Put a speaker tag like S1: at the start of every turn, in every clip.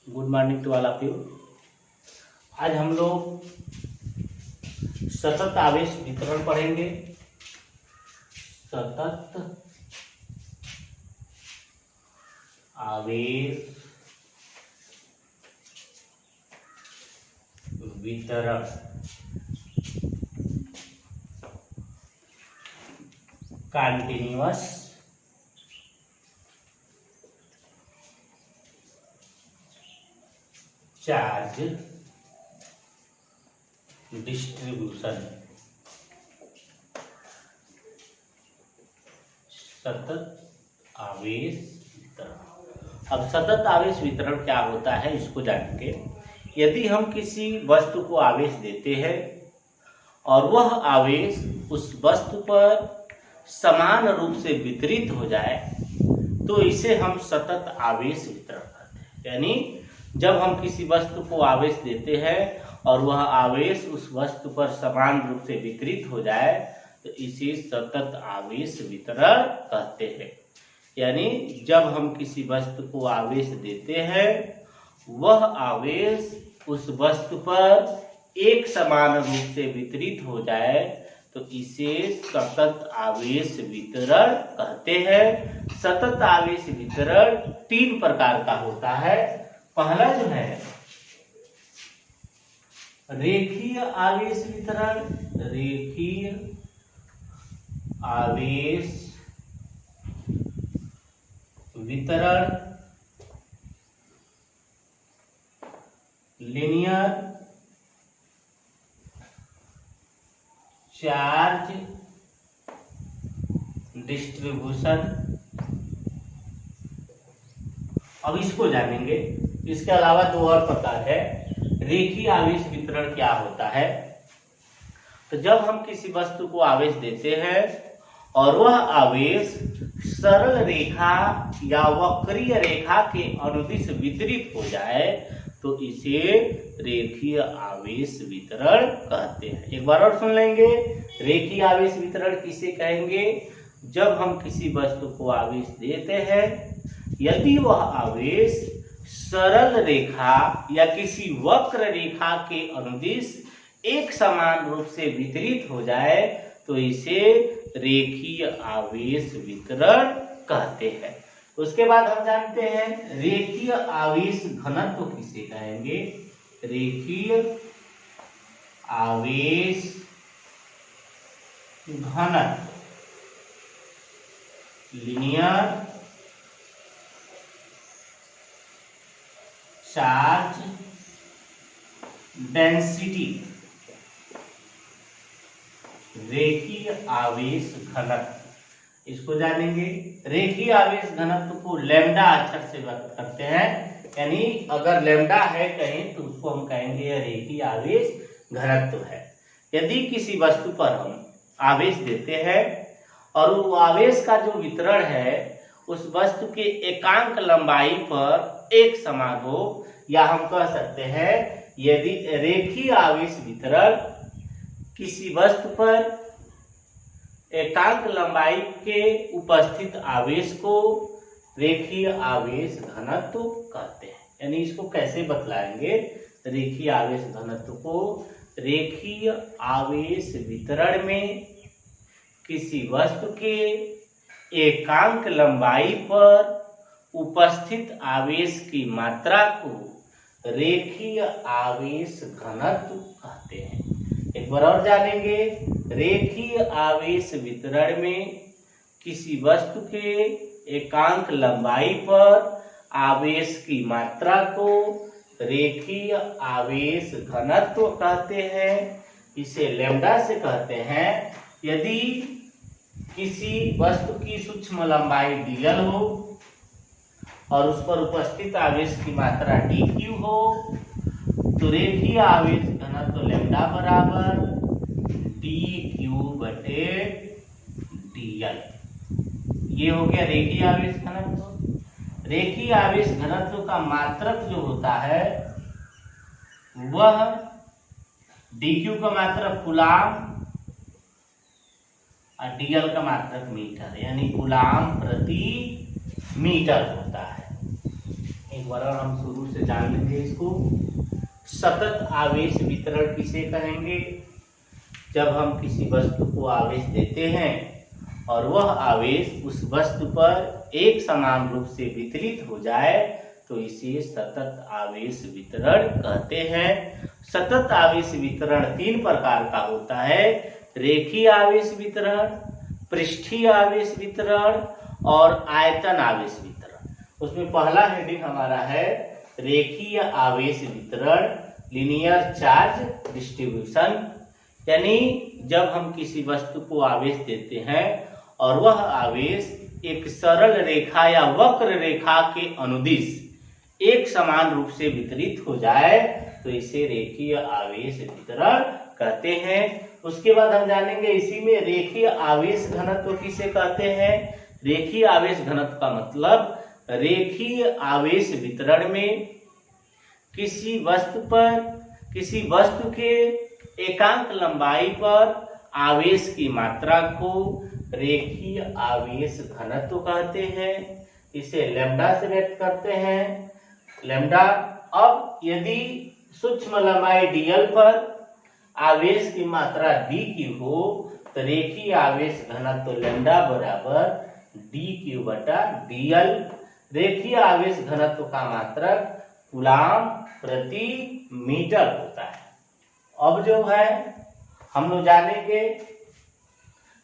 S1: Good morning to all of you. आज हम लोग सतत आवेश वितरण पढ़ेंगे। सतत आवेश वितरण कंटिन्यूअस चार्ज डिस्ट्रीब्यूशन। सतत आवेश वितरण। अब सतत आवेश वितरण क्या होता है इसको जानेंगे। यदि हम किसी वस्तु को आवेश देते हैं और वह आवेश उस वस्तु पर समान रूप से वितरित हो जाए तो इसे हम सतत आवेश वितरण कहते हैं। यानी जब हम किसी वस्तु को आवेश देते हैं और वह आवेश उस वस्तु पर समान रूप से वितरित हो जाए तो इसे सतत आवेश वितरण कहते हैं। यानी जब हम किसी वस्तु को आवेश देते हैं वह आवेश उस वस्तु पर एक समान रूप से वितरित हो जाए तो इसे सतत आवेश वितरण कहते हैं। सतत आवेश वितरण तीन प्रकार का होता है। पहला जो है रेखीय आवेश वितरण। रेखीय आवेश वितरण, लीनियर चार्ज डिस्ट्रीब्यूशन। अब इसको जानेंगे। इसके अलावा दो और प्रकार है। रेखीय आवेश वितरण क्या होता है? तो जब हम किसी वस्तु को आवेश देते हैं और वह आवेश सरल रेखा या वक्रीय रेखा के अनुदिश वितरित हो जाए तो इसे रेखीय आवेश वितरण कहते हैं। एक बार और सुन लेंगे। रेखीय आवेश वितरण किसे कहेंगे? जब हम किसी वस्तु को आवेश देते हैं यदि वह आवेश सरल रेखा या किसी वक्र रेखा के अनुदिश एक समान रूप से वितरित हो जाए तो इसे रेखीय आवेश वितरण कहते हैं। उसके बाद हम जानते हैं रेखीय आवेश घनत्व किसे कहेंगे? रेखीय आवेश घनत्व, लीनियर चार्ज डेंसिटी। रेखीय आवेश घनत्व इसको जानेंगे। रेखीय आवेश घनत्व को लैम्डा अक्षर से व्यक्त करते हैं। यानी अगर लैम्डा है कहीं तो उसको हम कहेंगे रेखीय आवेश घनत्व है। यदि किसी वस्तु पर हम आवेश देते हैं और वो आवेश का जो वितरण है उस वस्तु के एकांक लंबाई पर एक समान हो, या हम कह सकते हैं यदि रेखीय आवेश वितरण किसी वस्तु पर एकांक लंबाई के उपस्थित आवेश को रेखीय आवेश घनत्व कहते हैं। यानी इसको कैसे बतलाएंगे? रेखीय आवेश घनत्व को रेखीय आवेश वितरण में किसी वस्तु के एकांक लंबाई पर उपस्थित आवेश की मात्रा को रेखीय आवेश घनत्व कहते हैं। एक बार और जानेंगे। रेखीय आवेश वितरण में किसी वस्तु के एकांक लंबाई पर आवेश की मात्रा को रेखीय आवेश घनत्व कहते हैं। इसे लैम्डा से कहते हैं। यदि किसी वस्तु की सूक्ष्म लंबाई dl हो और उस पर उपस्थित आवेश की मात्रा dq हो तो रेखीय आवेश घनत्व लैम्डा बराबर dq बटे dl। ये हो गया रेखीय आवेश घनत्व। रेखीय आवेश घनत्व का मात्रक जो होता है वह dq का मात्रक कूलाम और dl का मात्रक मीटर, यानी कूलाम प्रति मीटर होता है। एक बार और हम शुरू से जान लेंगे इसको। सतत आवेश वितरण किसे कहेंगे? जब हम किसी वस्तु को आवेश देते हैं और वह आवेश उस वस्तु पर एक समान रूप से वितरित हो जाए तो इसे सतत आवेश वितरण कहते हैं। सतत आवेश वितरण 3 प्रकार का होता है: रेखीय आवेश वितरण, पृष्ठीय आवेश वितरण और आयतन आवेश वितरण। उसमें पहला हेडिंग हमारा है रेखीय आवेश वितरण, लीनियर चार्ज डिस्ट्रीब्यूशन। यानी जब हम किसी वस्तु को आवेश देते हैं और वह आवेश एक सरल रेखा या वक्र रेखा के अनुदिश एक समान रूप से वितरित हो जाए तो इसे रेखीय आवेश वितरण कहते हैं। उसके बाद हम जानेंगे इसी में रेखीय आवेश घनत्व किसे कहते हैं। रेखीय आवेश घनत्व का मतलब रेखीय आवेश वितरण में किसी वस्तु के एकांक लंबाई पर आवेश की मात्रा को रेखीय आवेश घनत्व कहते हैं। इसे लैम्डा से व्यक्त करते हैं। लैम्डा। अब यदि सूक्ष्म लंबाई dl पर आवेश की मात्रा dq हो तो रेखीय आवेश घनत्व लैम्डा बराबर dq बटा dl। रेखीय आवेश घनत्व का मात्रक कूलाम प्रति मीटर होता है। अब जो है हम लोग जानेंगे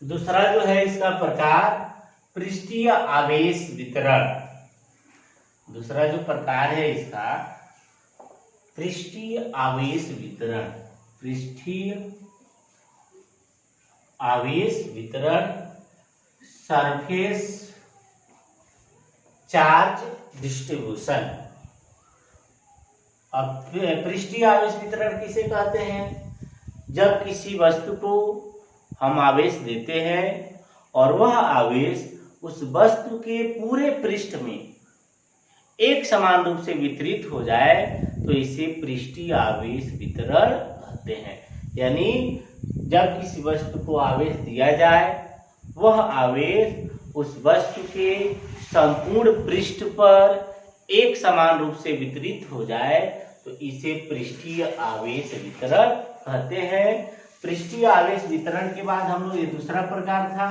S1: दूसरा जो है इसका प्रकार पृष्ठीय आवेश वितरण। दूसरा जो प्रकार है इसका पृष्ठीय आवेश वितरण। पृष्ठीय आवेश वितरण सरफेस चार्ज डिस्ट्रीब्यूशन। अब पृष्ठीय आवेश वितरण किसे कहते हैं? जब किसी वस्तु को हम आवेश देते हैं और वह आवेश उस वस्तु के पूरे पृष्ठ में एक समान रूप से वितरित हो जाए तो इसे पृष्ठीय आवेश वितरण कहते हैं। यानी जब किसी वस्तु को आवेश दिया जाए वह आवेश उस वस्तु के संपूर्ण पृष्ठ पर एक समान रूप से वितरित हो जाए तो इसे पृष्ठीय आवेश वितरण कहते हैं। पृष्ठीय आवेश वितरण के बाद हम लोग ये दूसरा प्रकार था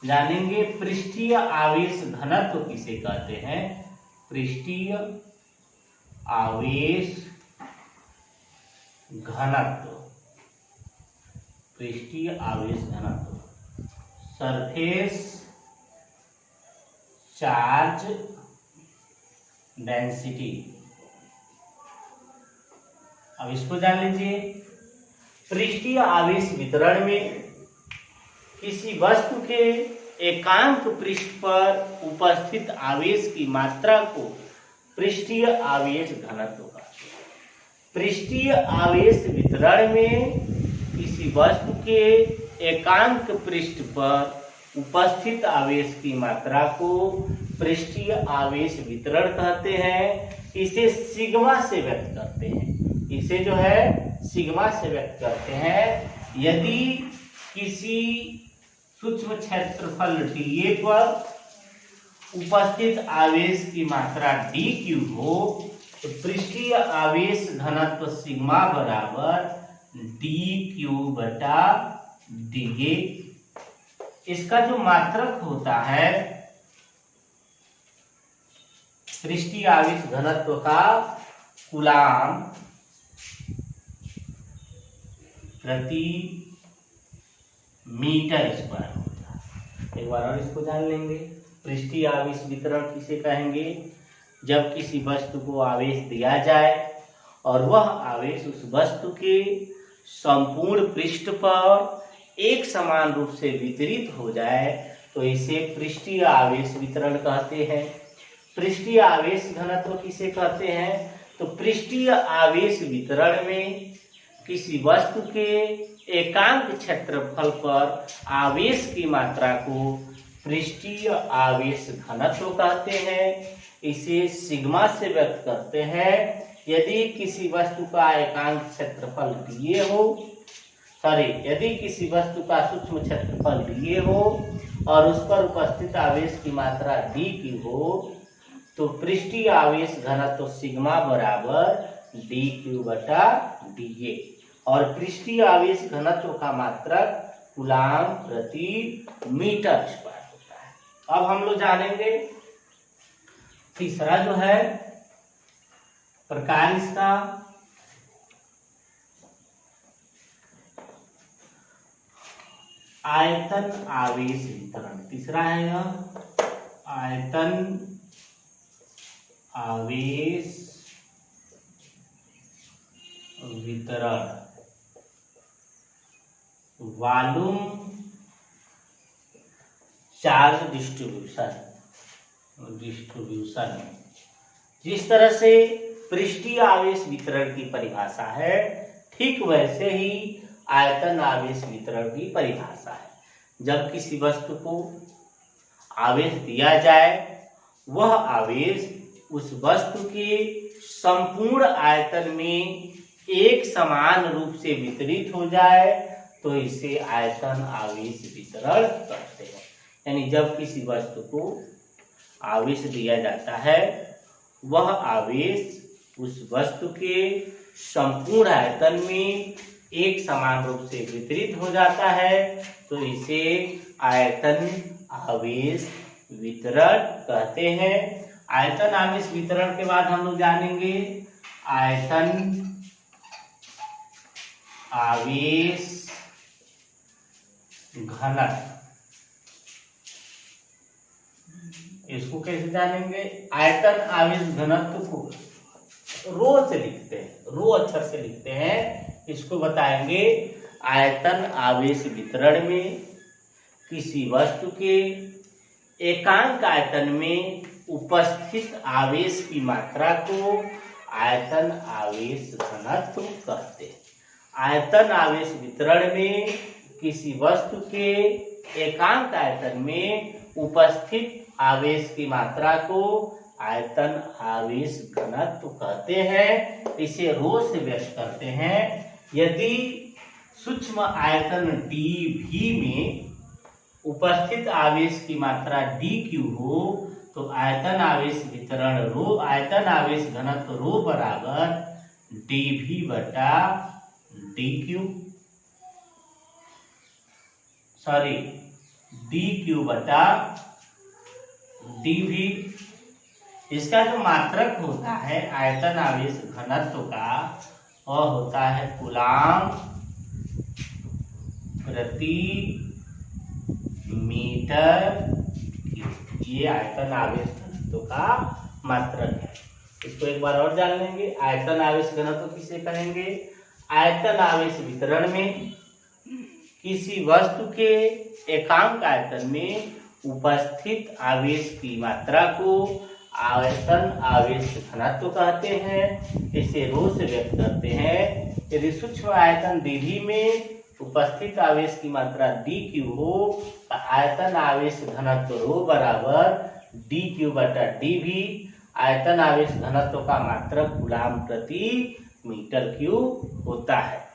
S1: जानेंगे पृष्ठीय आवेश घनत्व किसे कहते हैं। पृष्ठीय आवेश घनत्व। पृष्ठीय आवेश घनत्व सरफेस चार्ज डेंसिटी। अब इसको जान लीजिए। पृष्ठीय आवेश वितरण में किसी वस्तु के एकांक पृष्ठ पर उपस्थित आवेश की मात्रा को पृष्ठीय आवेश घनत्व कहते हैं। पृष्ठीय आवेश वितरण में किसी वस्तु के एकांक पृष्ठ पर उपस्थित आवेश की मात्रा को पृष्ठीय आवेश वितरण कहते हैं। इसे सिग्मा से व्यक्त करते हैं। इसे जो है सिग्मा से व्यक्त करते हैं। यदि किसी सूक्ष्म क्षेत्रफल dA पर उपस्थित आवेश की मात्रा dq हो तो पृष्ठीय आवेश घनत्व सिग्मा बराबर dq बटा dA। इसका जो मात्रक होता है पृष्ठीय आवेश घनत्व का कूलाम प्रति मीटर स्क्वायर होता है। एक बार और इसको जान लेंगे। पृष्ठीय आवेश वितरण किसे कहेंगे? जब किसी वस्तु को आवेश दिया जाए और वह आवेश उस वस्तु के संपूर्ण पृष्ठ पर एक समान रूप से वितरित हो जाए तो इसे पृष्ठीय आवेश वितरण कहते हैं। पृष्ठीय आवेश घनत्व किसे कहते हैं? तो पृष्ठीय आवेश वितरण में किसी वस्तु के एकांक क्षेत्रफल पर आवेश की मात्रा को पृष्ठीय आवेश घनत्व कहते हैं। इसे सिग्मा से व्यक्त करते हैं। यदि किसी वस्तु का एकांक क्षेत्रफल dA हो, यदि किसी वस्तु का सूक्ष्म क्षेत्रफल dA हो और उस पर उपस्थित आवेश की मात्रा dq हो तो पृष्ठीय आवेश घनत्व सिग्मा बराबर dq बटा dA और पृष्ठीय आवेश घनत्व का मात्रक कूलाम प्रति मीटर स्क्वायर होता है। अब हम लोग जानेंगे तीसरा जो है प्रकार इसका आयतन आवेश वितरण। तीसरा है यह आयतन आवेश वितरण, वॉल्यूम चार्ज डिस्ट्रीब्यूशन। जिस तरह से पृष्ठीय आवेश वितरण की परिभाषा है, ठीक वैसे ही आयतन आवेश वितरण की परिभाषा है। जब किसी वस्तु को आवेश दिया जाए, वह आवेश उस वस्तु के संपूर्ण आयतन में एक समान रूप से वितरित हो जाए तो इसे आयतन आवेश वितरण कहते हैं। यानी जब किसी वस्तु को आवेश दिया जाता है, वह आवेश उस वस्तु के संपूर्ण आयतन में एक समान रूप से वितरित हो जाता है तो इसे आयतन आवेश वितरण कहते हैं। आयतन आवेश वितरण के बाद हम लोग जानेंगे आयतन आवेश घनत्व। इसको कैसे जानेंगे? आयतन आवेश घनत्व को रो से लिखते हैं, रो अक्षर से लिखते हैं। इसको बताएंगे आयतन आवेश वितरण में किसी वस्तु के एकांक आयतन में उपस्थित आवेश की मात्रा को आयतन आवेश घनत्व कहते हैं। आयतन आवेश वितरण में किसी वस्तु के एकांक आयतन में उपस्थित आवेश की मात्रा को आयतन आवेश घनत्व कहते हैं। इसे रो से व्यक्त करते हैं। यदि सूक्ष्म आयतन dV में उपस्थित आवेश की मात्रा dQ हो तो आयतन आवेश वितरण रो, आयतन आवेश घनत्व रो बराबर dV बटा dQ, dQ बटा dV। इसका जो मात्रक होता है आयतन आवेश घनत्व का, वह होता है कूलाम प्रति मीटर। ये आयतन आवेश घनत्व का मात्रक है। इसको एक बार और जान लेंगे। आयतन आवेश घनत्व किसे कहेंगे? आयतन आवेश वितरण में किसी वस्तु के एकांक आयतन में उपस्थित आवेश की मात्रा को आयतन आवेश घनत्व कहते हैं। इसे रो से व्यक्त करते हैं। यदि सूक्ष्म आयतन dV में उपस्थित आवेश की मात्रा dQ हो तो आयतन आवेश घनत्व रो बराबर dQ बटा dV। आयतन आवेश घनत्व का मात्रक कूलाम प्रति मीटर क्यूब होता है।